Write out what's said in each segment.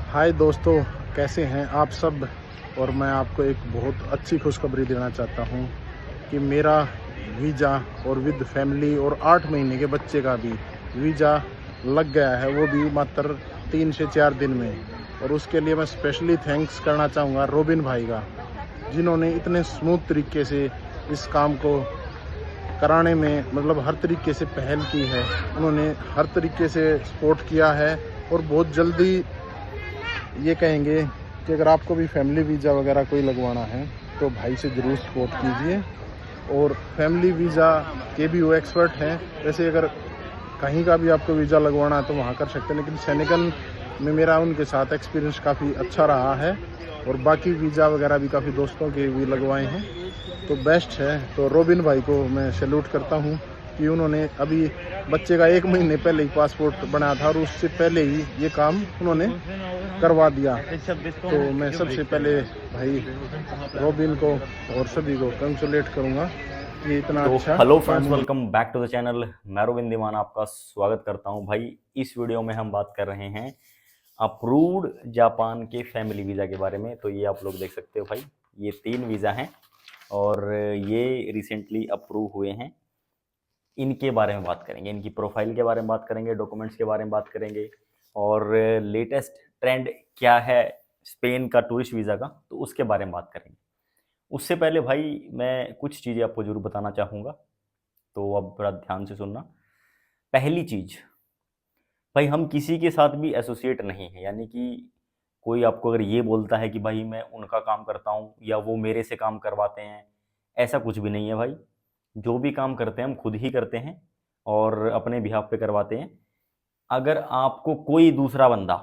हाय दोस्तों, कैसे हैं आप सब। और मैं आपको एक बहुत अच्छी खुशखबरी देना चाहता हूं कि मेरा वीज़ा और विद फैमिली और 8 महीने के बच्चे का भी वीज़ा लग गया है, वो भी मात्र 3 से 4 दिन में। और उसके लिए मैं स्पेशली थैंक्स करना चाहूँगा रोबिन भाई का, जिन्होंने इतने स्मूथ तरीके से इस काम को कराने में मतलब हर तरीके से पहल की है। उन्होंने हर तरीके से सपोर्ट किया है और बहुत जल्दी ये कहेंगे कि अगर आपको भी फैमिली वीज़ा वगैरह कोई लगवाना है तो भाई से ज़रूर सपोर्ट कीजिए। और फैमिली वीज़ा के भी वो एक्सपर्ट हैं। वैसे अगर कहीं का भी आपको वीज़ा लगवाना है तो वहाँ कर सकते हैं, लेकिन सेनेगल में मेरा उनके साथ एक्सपीरियंस काफ़ी अच्छा रहा है। और बाकी वीज़ा वगैरह भी काफ़ी दोस्तों के भी लगवाए हैं, तो बेस्ट है। तो रोबिन भाई को मैं सैल्यूट करता हूँ कि उन्होंने अभी बच्चे का 1 महीने पहले ही पासपोर्ट बनाया था और उससे पहले ही ये काम उन्होंने करवा दिया। तो मैं सबसे पहले भाई रोबिन को और सभी को कंग्रेचुलेट करूँगा कि इतना तो अच्छा हेलो काम friends, welcome back to the channel. मैं रोविंद दीवान आपका स्वागत करता हूं। भाई इस वीडियो में हम बात कर रहे हैं अप्रूव्ड जापान के फैमिली वीज़ा के बारे में। तो ये आप लोग देख सकते हो भाई, ये 3 वीज़ा हैं और ये रिसेंटली अप्रूव हुए हैं। इनके बारे में बात करेंगे, इनकी प्रोफाइल के बारे में बात करेंगे, डॉक्यूमेंट्स के बारे में बात करेंगे और लेटेस्ट ट्रेंड क्या है स्पेन का टूरिस्ट वीज़ा का, तो उसके बारे में बात करेंगे। उससे पहले भाई मैं कुछ चीज़ें आपको ज़रूर बताना चाहूँगा, तो अब थोड़ा ध्यान से सुनना। पहली चीज़, भाई हम किसी के साथ भी एसोसिएट नहीं है, यानी कि कोई आपको अगर ये बोलता है कि भाई मैं उनका काम करता हूँ या वो मेरे से काम करवाते हैं, ऐसा कुछ भी नहीं है भाई। जो भी काम करते हैं हम खुद ही करते हैं और अपने बिहाफ पे करवाते हैं। अगर आपको कोई दूसरा बंदा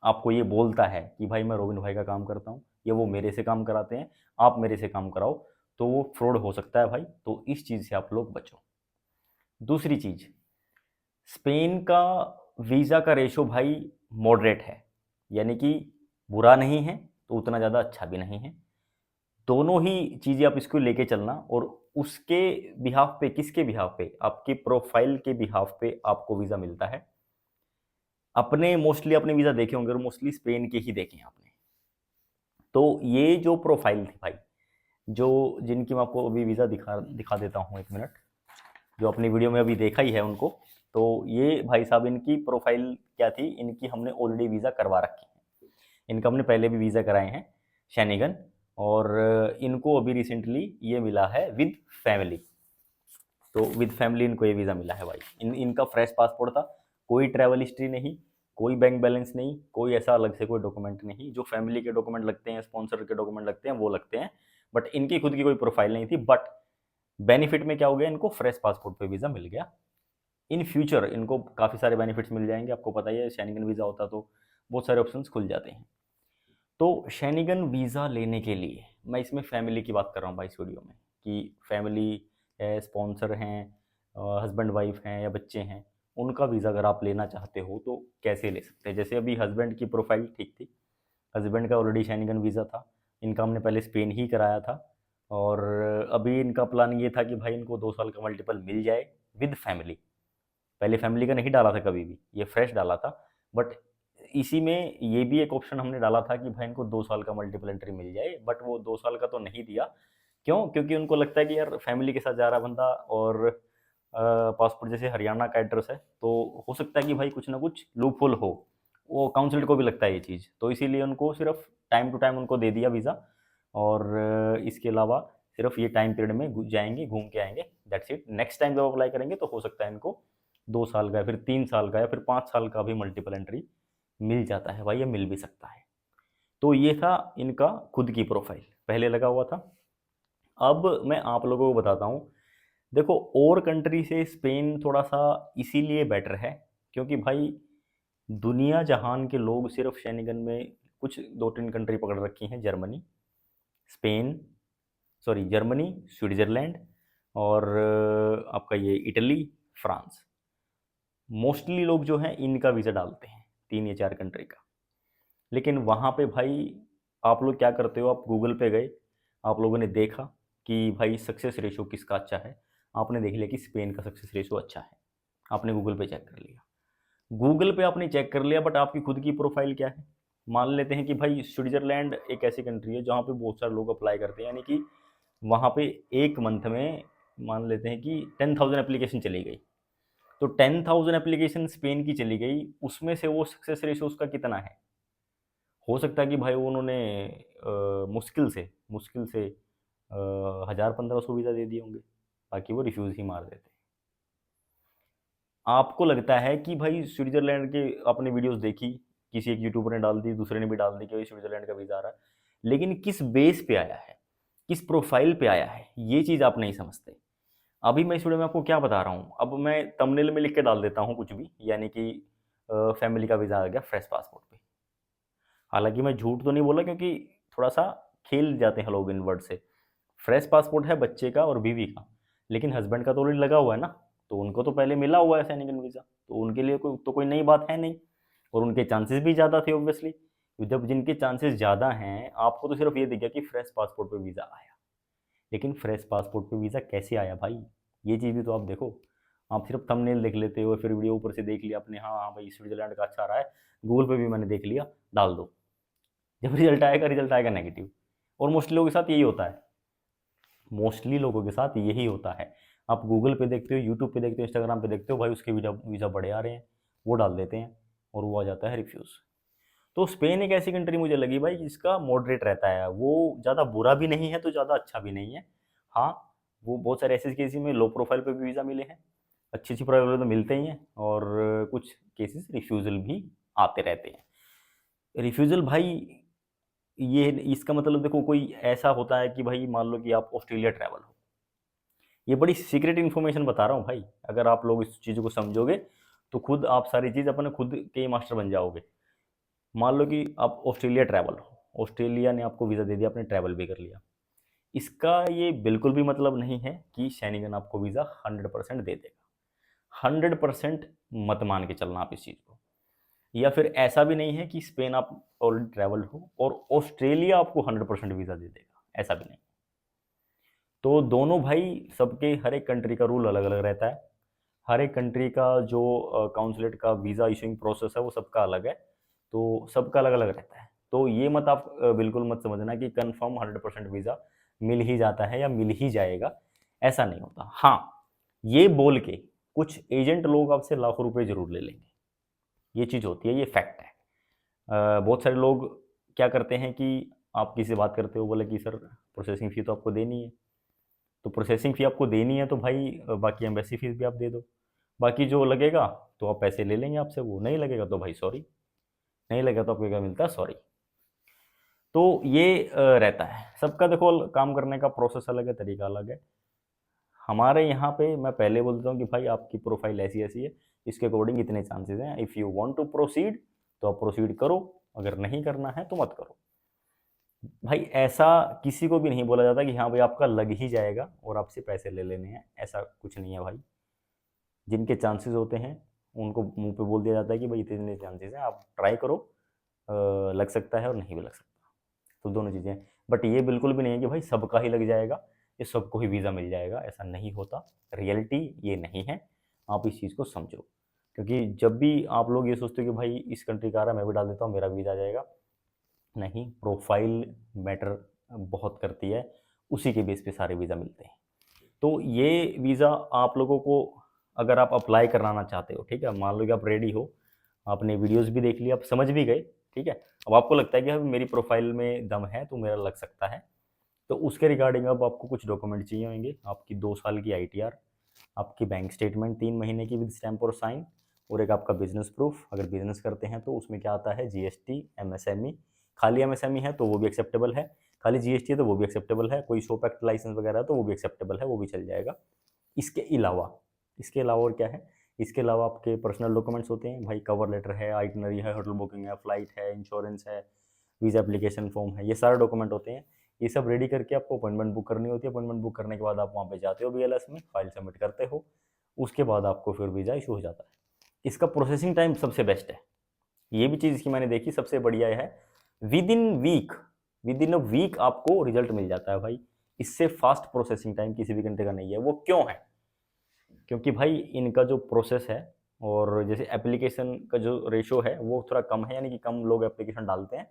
आपको ये बोलता है कि भाई मैं रोबिन भाई का काम करता हूँ या वो मेरे से काम कराते हैं, आप मेरे से काम कराओ, तो वो फ्रॉड हो सकता है भाई। तो इस चीज़ से आप लोग बचो। दूसरी चीज़, स्पेन का वीज़ा का रेशो भाई मॉडरेट है, यानी कि बुरा नहीं है तो उतना ज़्यादा अच्छा भी नहीं है। दोनों ही चीज़ें आप इसको लेके चलना। और उसके बिहाफ पे, किसके बिहाफ पे, आपकी प्रोफाइल के बिहाफ पे आपको वीज़ा मिलता है। अपने मोस्टली अपने वीज़ा देखे होंगे और मोस्टली स्पेन के ही देखे हैं आपने। तो ये जो प्रोफाइल थी भाई, जो जिनकी मैं आपको अभी वीज़ा दिखा दिखा देता हूँ, 1 मिनट, जो अपनी वीडियो में अभी देखा ही है उनको। तो ये भाई साहब, इनकी प्रोफाइल क्या थी, इनकी हमने ऑलरेडी वीज़ा करवा रखी है। इनका हमने पहले भी वीज़ा कराए हैं, शैनिगन। और इनको अभी रिसेंटली ये मिला है विद फैमिली। तो विद फैमिली इनको ये वीज़ा मिला है भाई। इनका फ्रेश पासपोर्ट था, कोई ट्रैवल हिस्ट्री नहीं, कोई बैंक बैलेंस नहीं, कोई ऐसा अलग से कोई डॉक्यूमेंट नहीं। जो फैमिली के डॉक्यूमेंट लगते हैं, स्पॉन्सर के डॉक्यूमेंट लगते हैं, वो लगते हैं। बट इनकी खुद की कोई प्रोफाइल नहीं थी। बट बेनिफिट में क्या हो गया, इनको फ्रेश पासपोर्ट पे वीज़ा मिल गया। इन फ्यूचर इनको काफ़ी सारे बेनिफिट्स मिल जाएंगे। आपको पता ही है, शेंगन वीज़ा होता तो बहुत सारे ऑप्शंस खुल जाते हैं। तो शेंगन वीज़ा लेने के लिए मैं इसमें फैमिली की बात कर रहा हूँ भाई इस वीडियो में, कि फैमिली है, स्पॉन्सर हैं, हस्बैंड वाइफ हैं या बच्चे हैं, उनका वीज़ा अगर आप लेना चाहते हो तो कैसे ले सकते हैं। जैसे अभी हस्बैंड की प्रोफाइल ठीक थी, हस्बैंड का ऑलरेडी शेंगन वीज़ा था, इनका हमने पहले स्पेन ही कराया था। और अभी इनका प्लान ये था कि भाई इनको 2 साल का मल्टीपल मिल जाए विद फैमिली। पहले फैमिली का नहीं डाला था कभी भी, ये फ्रेश डाला था। बट इसी में ये भी एक ऑप्शन हमने डाला था कि भाई इनको 2 साल का मल्टीपल एंट्री मिल जाए, बट वो 2 साल का तो नहीं दिया। क्यों? क्योंकि उनको लगता है कि यार फैमिली के साथ जा रहा बंदा और पासपोर्ट जैसे हरियाणा का एड्रेस है, तो हो सकता है कि भाई कुछ ना कुछ लूप होल हो। वो काउंसिल को भी लगता है ये चीज़, तो इसीलिए उनको सिर्फ टाइम टू टाइम उनको दे दिया वीज़ा। और इसके अलावा सिर्फ ये टाइम पीरियड में जाएंगे, घूम के आएंगे, दैट्स इट। नेक्स्ट टाइम जब अप्लाई करेंगे तो हो सकता है इनको 2 साल का या फिर 3 साल का या फिर 5 साल का भी मल्टीपल एंट्री मिल जाता है भाई, या मिल भी सकता है। तो ये था इनका खुद की प्रोफाइल, पहले लगा हुआ था। अब मैं आप लोगों को बताता हूँ। देखो, और कंट्री से स्पेन थोड़ा सा इसीलिए बेटर है क्योंकि भाई दुनिया जहान के लोग सिर्फ शेनिगन में कुछ 2-3 कंट्री पकड़ रखी हैं। Germany, Spain, sorry Germany, Switzerland और आपका ये इटली, फ्रांस। मोस्टली लोग जो हैं इनका वीज़ा डालते हैं, 3 या 4 कंट्री का। लेकिन वहाँ पे भाई आप लोग क्या करते हो, आप गूगल पे गए, आप लोगों ने देखा कि भाई सक्सेस रेशो किसका अच्छा है। आपने देख लिया कि स्पेन का सक्सेस रेशो अच्छा है, आपने गूगल पे चेक कर लिया। गूगल पे आपने चेक कर लिया, बट आपकी खुद की प्रोफाइल क्या है, मान लेते हैं कि भाई स्विट्जरलैंड एक ऐसी कंट्री है जहाँ पे बहुत सारे लोग अप्लाई करते हैं, यानी कि वहाँ पे एक मंथ में मान लेते हैं कि 10,000 एप्लीकेशन चली गई। तो 10,000 एप्लीकेशन स्पेन की चली गई, उसमें से वो सक्सेस रेशो उसका कितना है? हो सकता है कि भाई उन्होंने मुश्किल से 1,000-1,500 वीज़ा दे दिए होंगे, बाकी वो रिफ्यूज़ ही मार देते। आपको लगता है कि भाई स्विट्जरलैंड के आपने वीडियोस देखी, किसी एक यूट्यूबर ने डाल दी, दूसरे ने भी डाल दी कि भाई स्विट्जरलैंड का वीज़ा आ रहा है, लेकिन किस बेस पे आया है, किस प्रोफाइल पे आया है, ये चीज़ आप नहीं समझते। अभी मैं इस वीडियो में आपको क्या बता रहा हूँ, अब मैं थंबनेल में लिख के डाल देता हूँ कुछ भी, यानी कि फैमिली का वीज़ा आ गया फ्रेश पासपोर्ट पे। हालांकि मैं झूठ तो नहीं बोला, क्योंकि थोड़ा सा खेल जाते हैं लोग इन वर्ड से। फ्रेश पासपोर्ट है बच्चे का और बीवी का, लेकिन हस्बैंड का तो ऑलरेडी लगा हुआ है ना, तो उनको तो पहले मिला हुआ है सैनिकन वीज़ा, तो उनके लिए कोई नई बात है नहीं, और उनके चांसेस भी ज़्यादा थे ऑब्वियसली। जब जिनके चांसेस ज़्यादा हैं, आपको तो सिर्फ ये दिख गया कि फ्रेश पासपोर्ट पे वीज़ा आया, लेकिन फ्रेश पासपोर्ट पे वीज़ा कैसे आया भाई, ये चीज़ भी तो आप देखो। आप सिर्फ थंबनेल देख लेते हो, फिर वीडियो ऊपर से देख लिया आपने, हाँ हाँ भाई स्विट्जरलैंड का अच्छा आ रहा है, गूगल पे भी मैंने देख लिया, डाल दो। जब रिजल्ट आएगा नेगेटिव। और मोस्टली लोगों के साथ यही होता है, मोस्टली लोगों के साथ यही होता है। आप गूगल पे देखते हो, यूट्यूब पे देखते हो, इंस्टाग्राम पे देखते हो, भाई उसके वीज़ा बड़े आ रहे हैं, वो डाल देते हैं और वो आ जाता है रिफ्यूज़। तो स्पेन एक ऐसी कंट्री मुझे लगी भाई जिसका मॉडरेट रहता है, वो ज़्यादा बुरा भी नहीं है तो ज़्यादा अच्छा भी नहीं है। हाँ, वो बहुत सारे ऐसे केसेस में लो प्रोफाइल पे भी वीज़ा मिले हैं, अच्छी अच्छी प्रोफाइल तो मिलते ही हैं, और कुछ केसेस रिफ्यूज़ल भी आते रहते हैं। रिफ्यूज़ल भाई, ये इसका मतलब देखो, कोई ऐसा होता है कि भाई मान लो कि आप ऑस्ट्रेलिया ट्रैवल हो, ये बड़ी सीक्रेट इन्फॉर्मेशन बता रहा हूँ भाई, अगर आप लोग इस चीज़ को समझोगे तो खुद आप सारी चीज़ अपने खुद के मास्टर बन जाओगे। मान लो कि आप ऑस्ट्रेलिया ट्रैवल हो, ऑस्ट्रेलिया ने आपको वीज़ा दे दिया, आपने ट्रैवल भी कर लिया, इसका ये बिल्कुल भी मतलब नहीं है कि शेनिगन आपको वीज़ा 100% दे देगा। 100% मत मान के चलना आप इस चीज़ को। या फिर ऐसा भी नहीं है कि स्पेन आप ऑलरेडी ट्रैवल हो और ऑस्ट्रेलिया आपको 100% वीज़ा दे देगा, ऐसा भी नहीं। तो दोनों भाई, सबके हर एक कंट्री का रूल अलग अलग रहता है, हर एक कंट्री का जो काउंसलेट का वीज़ा इशूइंग प्रोसेस है वो सबका अलग है, तो सबका अलग अलग रहता है। तो ये मत आप बिल्कुल मत समझना कि कंफर्म 100% वीज़ा मिल ही जाता है या मिल ही जाएगा, ऐसा नहीं होता। हाँ, ये बोल के कुछ एजेंट लोग आपसे लाखों रुपए जरूर ले लेंगे, ये चीज़ होती है, ये फैक्ट है। बहुत सारे लोग क्या करते हैं कि आप किसी से बात करते हो, बोले कि सर प्रोसेसिंग फ़ी तो आपको देनी है, तो प्रोसेसिंग फ़ी आपको देनी है तो भाई बाकी एम्बेसी फ़ीस भी आप दे दो, बाकी जो लगेगा तो आप पैसे ले लेंगे आपसे, वो नहीं लगेगा तो भाई सॉरी, नहीं लगेगा तो आपको क्या मिलता है, सॉरी। तो ये रहता है सबका, देखो काम करने का प्रोसेस अलग है, तरीका अलग है। हमारे यहाँ पे मैं पहले बोलता हूँ कि भाई आपकी प्रोफाइल ऐसी ऐसी है, इसके अकॉर्डिंग इतने चांसेस हैं, if you want to proceed तो आप प्रोसीड करो, अगर नहीं करना है तो मत करो। भाई ऐसा किसी को भी नहीं बोला जाता कि हाँ भाई आपका लग ही जाएगा और आपसे पैसे ले लेने हैं, ऐसा कुछ नहीं है भाई। जिनके चांसेस होते हैं उनको मुंह पे बोल दिया जाता है कि भाई इतने चांसेस हैं, आप ट्राई करो, लग सकता है और नहीं भी लग सकता, तो दोनों चीज़ें हैं। बट ये बिल्कुल भी नहीं है कि भाई सबका ही लग जाएगा, ये सबको ही वीज़ा मिल जाएगा, ऐसा नहीं होता, रियलिटी ये नहीं है, आप इस चीज़ को समझो। क्योंकि जब भी आप लोग ये सोचते हो कि भाई इस कंट्री का आ रहा है मैं भी डाल देता हूँ मेरा वीज़ा आ जाएगा, नहीं, प्रोफाइल मैटर बहुत करती है, उसी के बेस पे सारे वीज़ा मिलते हैं। तो ये वीज़ा आप लोगों को, अगर आप अप्लाई कराना चाहते हो, ठीक है, मान लो कि आप रेडी हो, आपने वीडियोस भी देख लिया, आप समझ भी गए, ठीक है, अब आपको लगता है कि अब मेरी प्रोफाइल में दम है तो मेरा लग सकता है, तो उसके रिगार्डिंग अब आपको कुछ डॉक्यूमेंट चाहिए होंगे, आपकी 2 साल की ITR, आपकी बैंक स्टेटमेंट 3 महीने की विद स्टैम्प और साइन, और एक आपका बिजनेस प्रूफ, अगर बिजनेस करते हैं तो उसमें क्या आता है, GST, MSME, खाली MSME है तो वो भी एक्सेप्टेबल है, खाली GST है तो वो भी एक्सेप्टेबल है, कोई शॉप एक्ट लाइसेंस वगैरह है तो वो भी एक्सेप्टेबल है, वो भी चल जाएगा। इसके अलावा और क्या है, इसके अलावा आपके पर्सनल डॉक्यूमेंट्स होते हैं भाई, कवर लेटर है, आइटनरी है, होटल बुकिंग है, फ्लाइट है, इंश्योरेंस है, वीज़ा एप्लीकेशन फॉर्म है, ये सारे डॉक्यूमेंट होते हैं। ये सब रेडी करके आपको अपॉइंटमेंट बुक करनी होती है, अपॉइंटमेंट बुक करने के बाद आप वहाँ पे जाते हो BLS में, फाइल सबमिट करते हो, उसके बाद आपको फिर वीज़ा इशू हो जाता है। इसका प्रोसेसिंग टाइम सबसे बेस्ट है, ये भी चीज़ इसकी मैंने देखी सबसे बढ़िया है, विद इन अ वीक आपको रिजल्ट मिल जाता है भाई, इससे फास्ट प्रोसेसिंग टाइम किसी भी घंटे का नहीं है। वो क्यों है? क्योंकि भाई इनका जो प्रोसेस है और जैसे एप्लीकेशन का जो रेशो है वो थोड़ा कम है, यानी कि कम लोग एप्लीकेशन डालते हैं,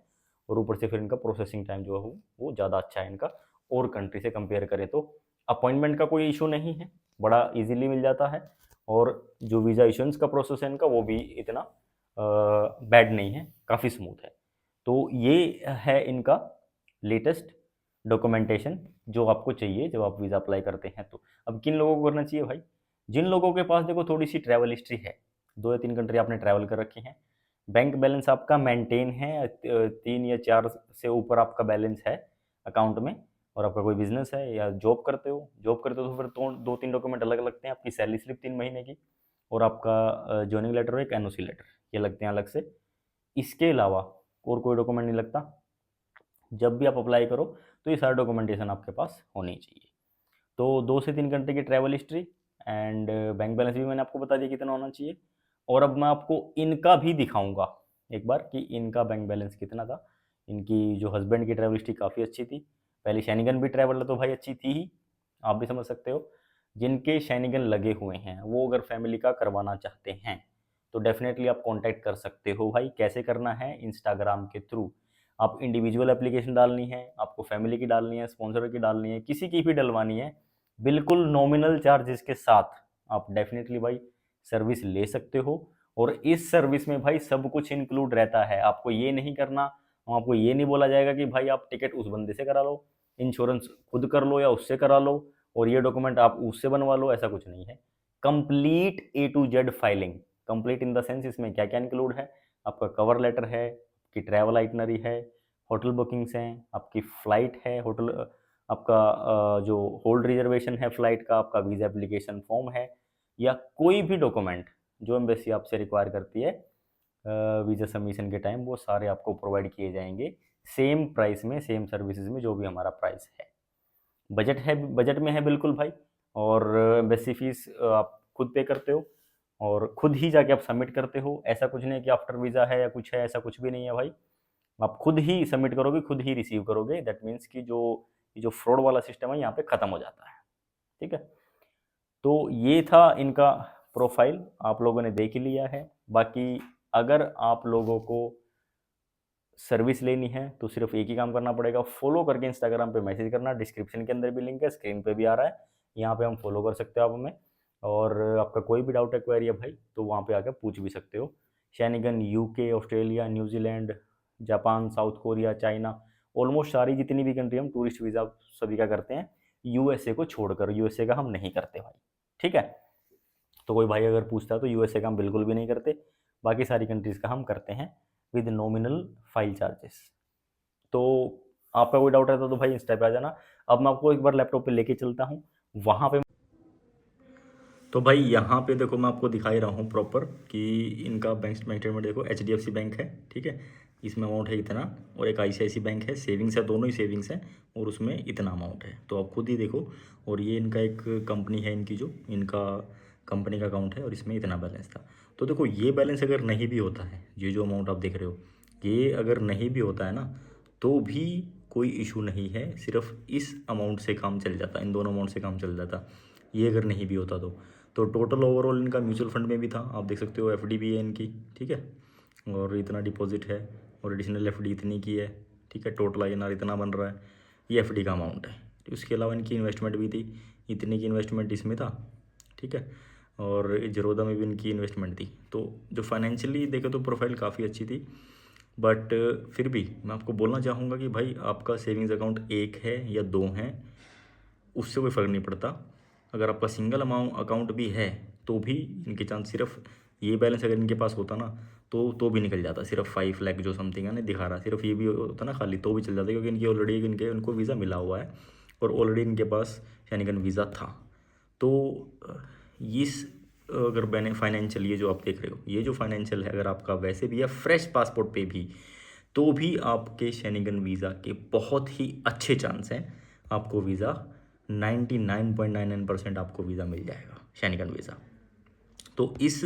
और ऊपर से फिर इनका प्रोसेसिंग टाइम जो है वो ज़्यादा अच्छा है इनका, और कंट्री से कंपेयर करें तो। अपॉइंटमेंट का कोई इशू नहीं है, बड़ा इजीली मिल जाता है, और जो वीज़ा इशुएंस का प्रोसेस है इनका वो भी इतना बैड नहीं है, काफ़ी स्मूथ है। तो ये है इनका लेटेस्ट डॉक्यूमेंटेशन जो आपको चाहिए जब आप वीज़ा अप्लाई करते हैं। तो अब किन लोगों को करना चाहिए भाई? जिन लोगों के पास देखो थोड़ी सी ट्रैवल हिस्ट्री है, 2 या 3 कंट्री आपने ट्रैवल कर रखी हैं, बैंक बैलेंस आपका मेंटेन है, 3 या 4 से ऊपर आपका बैलेंस है अकाउंट में, और आपका कोई बिजनेस है या जॉब करते हो तो फिर तो 2-3 डॉक्यूमेंट अलग लगते हैं, आपकी सैलरी स्लिप 3 महीने की, और आपका जॉइनिंग लेटर और एक एनओसी लेटर, ये लगते हैं अलग से। इसके अलावा और कोई डॉक्यूमेंट नहीं लगता। जब भी आप अप्लाई करो तो ये सारा डॉक्यूमेंटेशन आपके पास होनी चाहिए। तो 2 से 3 घंटे की travel history and bank balance भी मैंने आपको बता दिया कितना होना चाहिए। और अब मैं आपको इनका भी दिखाऊंगा एक बार कि इनका बैंक बैलेंस कितना था। इनकी जो हस्बैंड की ट्रैवल हिस्ट्री काफ़ी अच्छी थी, पहले शैनिगन भी ट्रैवल तो भाई अच्छी थी ही, आप भी समझ सकते हो। जिनके शैनिगन लगे हुए हैं वो अगर फैमिली का करवाना चाहते हैं तो डेफिनेटली आप कांटेक्ट कर सकते हो भाई। कैसे करना है? इंस्टाग्राम के थ्रू। आप इंडिविजुअल एप्लीकेशन डालनी है, आपको फैमिली की डालनी है, स्पॉन्सर की डालनी है, किसी की भी डलवानी है, बिल्कुल नॉमिनल चार्जेस के साथ आप डेफिनेटली भाई सर्विस ले सकते हो। और इस सर्विस में भाई सब कुछ इंक्लूड रहता है। आपको ये नहीं करना, आपको ये नहीं बोला जाएगा कि भाई आप टिकट उस बंदे से करा लो, इंश्योरेंस खुद कर लो या उससे करा लो, और ये डॉक्यूमेंट आप उससे बनवा लो, ऐसा कुछ नहीं है। Complete A to Z filing, complete in the sense इसमें क्या क्या इंक्लूड है? आपका कवर लेटर है, आपकी ट्रैवल आइटनरी है, होटल बुकिंग्स हैं, आपकी फ़्लाइट है, होटल आपका जो होल्ड रिजर्वेशन है फ़्लाइट का, आपका वीज़ा एप्लीकेशन फॉर्म है, या कोई भी डॉक्यूमेंट जो एम्बेसी आपसे रिक्वायर करती है वीज़ा सबमिशन के टाइम, वो सारे आपको प्रोवाइड किए जाएंगे सेम प्राइस में, सेम सर्विसेज में, जो भी हमारा प्राइस है। बजट है, बजट में है बिल्कुल भाई। और एम्बेसी फीस आप खुद पे करते हो और खुद ही जाके आप सबमिट करते हो। ऐसा कुछ नहीं कि आफ्टर वीज़ा है या कुछ है, ऐसा कुछ भी नहीं है भाई। आप खुद ही सबमिट करोगे, खुद ही रिसीव करोगे। दैट मीन्स कि जो फ्रॉड वाला सिस्टम है यहाँ पे ख़त्म हो जाता है। ठीक है, तो ये था इनका प्रोफाइल, आप लोगों ने देख ही लिया है। बाकी अगर आप लोगों को सर्विस लेनी है तो सिर्फ एक ही काम करना पड़ेगा, फॉलो करके इंस्टाग्राम पे मैसेज करना। डिस्क्रिप्शन के अंदर भी लिंक है, स्क्रीन पे भी आ रहा है, यहाँ पे हम फॉलो कर सकते हो आप हमें। और आपका कोई भी डाउट है, क्वेरी है भाई, तो वहाँ पे आकर पूछ भी सकते हो। Schengen UK, Australia, New Zealand, Japan, south Korea, China, almost सारी जितनी भी कंट्री हम टूरिस्ट वीज़ा सभी का करते हैं, यूएसए को छोड़कर। यूएसए का हम नहीं करते भाई, ठीक है। तो कोई भाई अगर पूछता है तो यूएसए का हम बिल्कुल भी नहीं करते, बाकी सारी कंट्रीज़ का हम करते हैं विद नॉमिनल फाइल चार्जेस। तो आपका कोई डाउट रहता तो भाई इंस्टा पे आ जाना। अब मैं आपको एक बार लैपटॉप पे लेके चलता हूँ वहाँ पे। तो भाई यहाँ पे देखो मैं आपको दिखा ही रहा हूँ प्रॉपर कि इनका बैंक स्टेटमेंट देखो। एचडीएफसी बैंक है, ठीक है, इसमें अमाउंट है इतना, और एक आईसीआईसी बैंक है, सेविंग्स है, दोनों ही सेविंग्स हैं, और उसमें इतना अमाउंट है, तो आप खुद ही देखो। और ये इनका एक कंपनी है, इनकी जो इनका कंपनी का अकाउंट है, और इसमें इतना बैलेंस था। तो देखो ये बैलेंस अगर नहीं भी होता है, ये जो अमाउंट आप देख रहे हो, ये अगर नहीं भी होता है ना, तो भी कोई इशू नहीं है, सिर्फ इस अमाउंट से काम चल जाता, इन दोनों अमाउंट से काम चल जाता, ये अगर नहीं भी होता तो टोटल ओवरऑल इनका म्यूचुअल फंड में भी था, आप देख सकते हो, एफडी भी है इनकी, ठीक है, और इतना डिपॉजिट है, और एडिशनल एफडी इतनी की है, ठीक है, टोटल आईएनआर इतना बन रहा है, ये एफडी का अमाउंट है। तो उसके अलावा इनकी इन्वेस्टमेंट भी थी, इतनी की इन्वेस्टमेंट इसमें था, ठीक है, और जरोदा में भी इनकी इन्वेस्टमेंट थी। तो जो फाइनेंशियली देखे तो प्रोफाइल काफ़ी अच्छी थी, बट फिर भी मैं आपको बोलना चाहूँगा कि भाई आपका सेविंग्स अकाउंट एक है या दो हैं, उससे कोई फ़र्क नहीं पड़ता। अगर आपका सिंगल अकाउंट भी है तो भी इनके चांस, सिर्फ ये बैलेंस अगर इनके पास होता ना तो भी निकल जाता। सिर्फ 5 लाख जो समथिंग है ना दिखा रहा, सिर्फ ये भी होता ना खाली, तो भी चल जाता, क्योंकि इनकी ऑलरेडी उनको वीज़ा मिला हुआ है, और ऑलरेडी इनके पास शैनिगन वीज़ा था। तो इस अगर फाइनेंशियल ये जो आप देख रहे हो, ये जो फाइनेंशियल है, अगर आपका वैसे भी है फ्रेश पासपोर्ट पे भी, तो भी आपके शैनिगन वीज़ा के बहुत ही अच्छे चांस हैं, आपको वीज़ा 99.99% आपको वीज़ा मिल जाएगा, शैनिगन वीज़ा। तो इस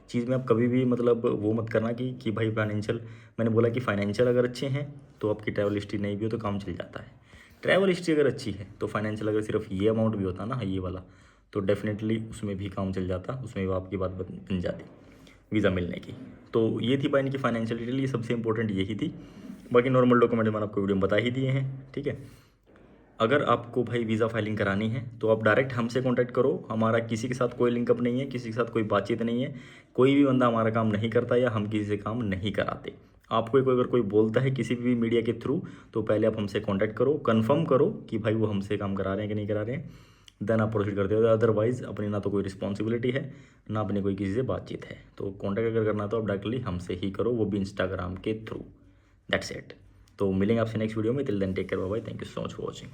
चीज़ में आप कभी भी मतलब वो मत करना कि भाई फाइनेंशियल, मैंने बोला कि फाइनेंशियल अगर अच्छे हैं तो आपकी ट्रैवल हिस्ट्री नहीं भी हो तो काम चल जाता है। ट्रैवल हिस्ट्री अगर अच्छी है तो फाइनेंशियल अगर सिर्फ ये अमाउंट भी होता ना, ये वाला, तो डेफिनेटली उसमें भी काम चल जाता, उसमें भी आपकी बात बन जाती। वीज़ा मिलने की। तो ये थी भाई इनकी फाइनेंशियल डिटेल, ये सबसे इंपॉर्टेंट यही थी। बाकी नॉर्मल डॉक्यूमेंट मैंने आपको वीडियो में बता ही दिए हैं, ठीक है। अगर आपको भाई वीज़ा फाइलिंग करानी है तो आप डायरेक्ट हमसे कांटेक्ट करो। हमारा किसी के साथ कोई लिंकअप नहीं है, किसी के साथ कोई बातचीत नहीं है, कोई भी बंदा हमारा काम नहीं करता या हम किसी से काम नहीं कराते। आपको अगर कोई बोलता है किसी भी मीडिया के थ्रू, तो पहले आप हमसे कांटेक्ट करो, कंफर्म करो कि भाई वो हमसे काम करा रहे हैं कि नहीं करा रहे हैं, देन आप प्रोसीड करते हो। अदरवाइज़ अपनी ना तो कोई रिस्पॉन्सिबिलिटी है, ना अपनी कोई किसी से बातचीत है। तो कॉन्टैक्ट अगर करना है तो आप डायरेक्टली हमसे ही करो, वो भी इंस्टाग्राम के थ्रू। That's it. तो मिलेंगे आपसे नेक्स्ट वीडियो में। Till then take care, bye bye, thank you so much for watching.